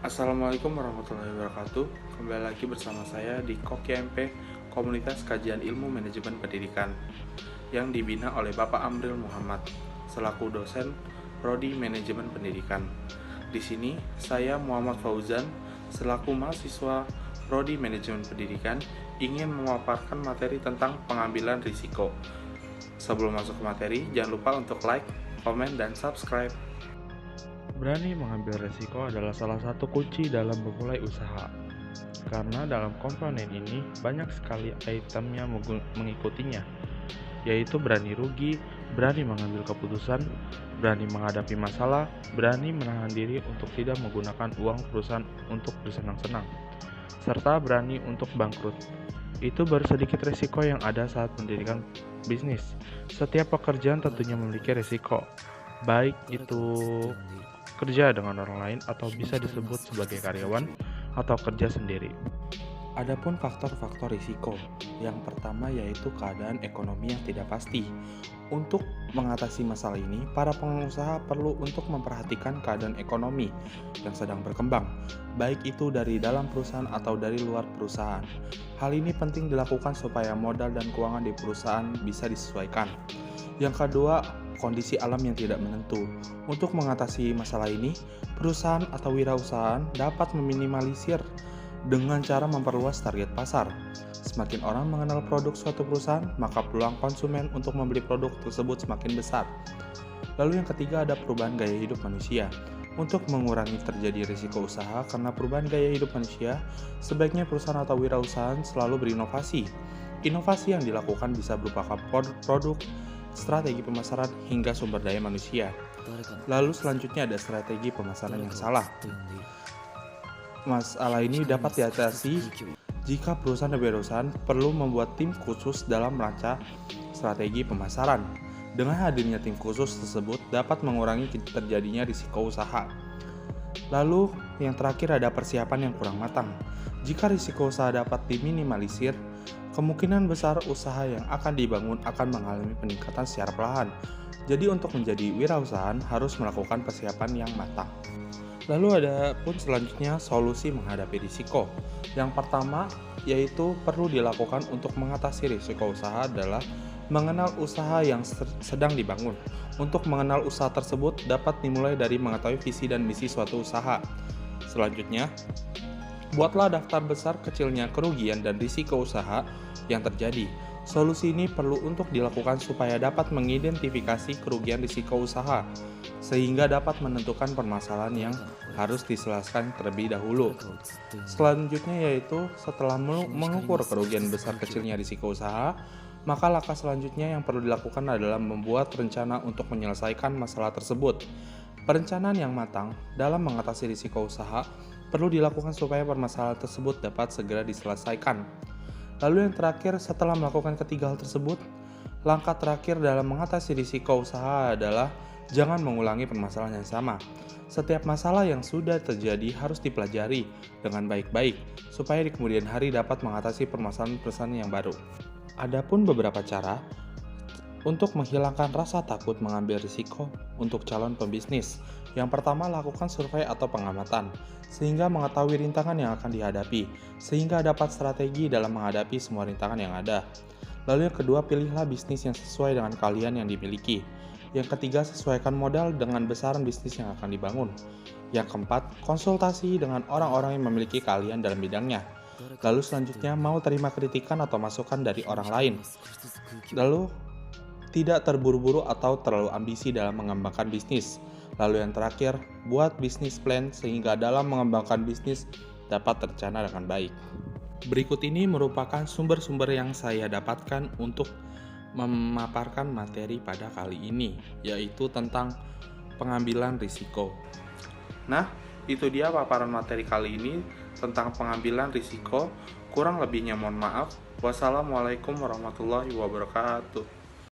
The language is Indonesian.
Assalamualaikum warahmatullahi wabarakatuh. Kembali lagi bersama saya di KOKIMP, Komunitas Kajian Ilmu Manajemen Pendidikan, yang dibina oleh Bapak Amril Muhammad selaku dosen Prodi Manajemen Pendidikan. Di sini saya Muhammad Fauzan selaku mahasiswa Prodi Manajemen Pendidikan ingin memaparkan materi tentang pengambilan risiko. Sebelum masuk ke materi, jangan lupa untuk like, komen, dan subscribe. Berani mengambil resiko adalah salah satu kunci dalam memulai usaha. Karena dalam komponen ini banyak sekali item yang mengikutinya, yaitu berani rugi, berani mengambil keputusan, berani menghadapi masalah, berani menahan diri untuk tidak menggunakan uang perusahaan untuk bersenang-senang, serta berani untuk bangkrut. Itu baru sedikit resiko yang ada saat mendirikan bisnis. Setiap pekerjaan tentunya memiliki resiko, baik itu kerja dengan orang lain atau bisa disebut sebagai karyawan atau kerja sendiri. Adapun faktor-faktor risiko, yang pertama yaitu keadaan ekonomi yang tidak pasti. Untuk mengatasi masalah ini, para pengusaha perlu untuk memperhatikan keadaan ekonomi yang sedang berkembang, baik itu dari dalam perusahaan atau dari luar perusahaan. Hal ini penting dilakukan supaya modal dan keuangan di perusahaan bisa disesuaikan. Yang kedua, kondisi alam yang tidak menentu. Untuk mengatasi masalah ini, perusahaan atau wirausahaan dapat meminimalisir dengan cara memperluas target pasar. Semakin orang mengenal produk suatu perusahaan, maka peluang konsumen untuk membeli produk tersebut semakin besar. Lalu yang ketiga ada perubahan gaya hidup manusia. Untuk mengurangi terjadi risiko usaha karena perubahan gaya hidup manusia, sebaiknya perusahaan atau wirausahaan selalu berinovasi. Inovasi yang dilakukan bisa berupa produk, strategi pemasaran, hingga sumber daya manusia. Lalu selanjutnya ada strategi pemasaran yang salah. Masalah ini dapat diatasi jika perusahaan dan wirausahaan perlu membuat tim khusus dalam merancang strategi pemasaran. Dengan hadirnya tim khusus tersebut dapat mengurangi terjadinya risiko usaha. Lalu yang terakhir ada persiapan yang kurang matang. Jika risiko usaha dapat diminimalisir, kemungkinan besar usaha yang akan dibangun akan mengalami peningkatan secara perlahan. Jadi untuk menjadi wirausahaan harus melakukan persiapan yang matang. Lalu ada pun selanjutnya solusi menghadapi risiko. Yang pertama yaitu perlu dilakukan untuk mengatasi risiko usaha adalah mengenal usaha yang sedang dibangun. Untuk mengenal usaha tersebut dapat dimulai dari mengetahui visi dan misi suatu usaha. Selanjutnya, buatlah daftar besar kecilnya kerugian dan risiko usaha yang terjadi. Solusi ini perlu untuk dilakukan supaya dapat mengidentifikasi kerugian risiko usaha, sehingga dapat menentukan permasalahan yang harus diselesaikan terlebih dahulu. Selanjutnya yaitu setelah mengukur kerugian besar kecilnya risiko usaha, maka langkah selanjutnya yang perlu dilakukan adalah membuat rencana untuk menyelesaikan masalah tersebut. Perencanaan yang matang dalam mengatasi risiko usaha perlu dilakukan supaya permasalahan tersebut dapat segera diselesaikan. Lalu yang terakhir, setelah melakukan ketiga hal tersebut, langkah terakhir dalam mengatasi risiko usaha adalah jangan mengulangi permasalahan yang sama. Setiap masalah yang sudah terjadi harus dipelajari dengan baik-baik, supaya di kemudian hari dapat mengatasi permasalahan-permasalahan yang baru. Adapun beberapa cara untuk menghilangkan rasa takut mengambil risiko untuk calon pembisnis. Yang pertama, lakukan survei atau pengamatan, sehingga mengetahui rintangan yang akan dihadapi, sehingga dapat strategi dalam menghadapi semua rintangan yang ada. Lalu yang kedua, pilihlah bisnis yang sesuai dengan kalian yang dimiliki. Yang ketiga, sesuaikan modal dengan besaran bisnis yang akan dibangun. Yang keempat, konsultasi dengan orang-orang yang memiliki keahlian dalam bidangnya. Lalu selanjutnya, mau terima kritikan atau masukan dari orang lain. Lalu, tidak terburu-buru atau terlalu ambisi dalam mengembangkan bisnis. Lalu yang terakhir, buat bisnis plan sehingga dalam mengembangkan bisnis dapat terencana dengan baik. Berikut ini merupakan sumber-sumber yang saya dapatkan untuk memaparkan materi pada kali ini, yaitu tentang pengambilan risiko. Nah, itu dia paparan materi kali ini tentang pengambilan risiko. Kurang lebihnya mohon maaf. Wassalamualaikum warahmatullahi wabarakatuh.